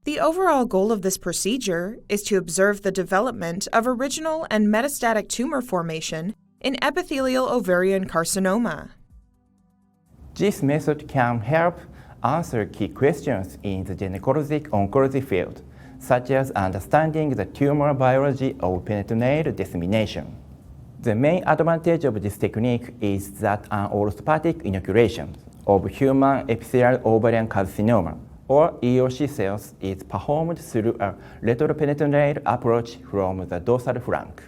The overall goal of this procedure is to observe the development of original and metastatic tumor formation in epithelial ovarian carcinoma. This method can help answer key questions in the gynecologic oncology field, such as understanding the tumor biology of peritoneal dissemination. The main advantage of this technique is that an orthotopic inoculation of human epithelial ovarian carcinoma, or EOC cells, is performed through a retroperitoneal approach from the dorsal flank.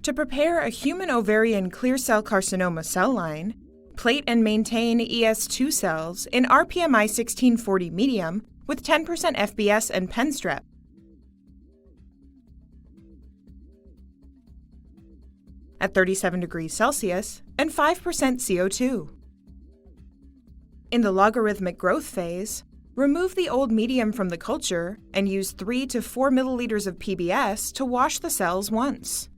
To prepare a human ovarian clear cell carcinoma cell line, plate and maintain ES2 cells in RPMI 1640 medium with 10% FBS and pen strep. At 37 degrees Celsius and 5% CO2. In the logarithmic growth phase, remove the old medium from the culture and use 3 to 4 milliliters of PBS to wash the cells once.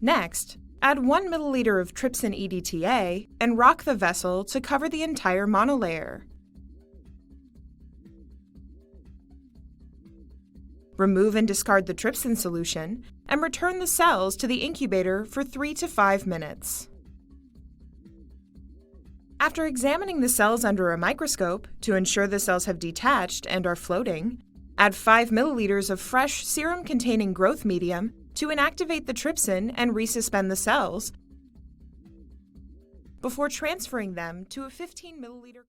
Next, add 1 milliliter of trypsin EDTA and rock the vessel to cover the entire monolayer. Remove and discard the trypsin solution and return the cells to the incubator for 3 to 5 minutes. After examining the cells under a microscope to ensure the cells have detached and are floating, add 5 milliliters of fresh serum-containing growth medium to inactivate the trypsin and resuspend the cells before transferring them to a 15 milliliter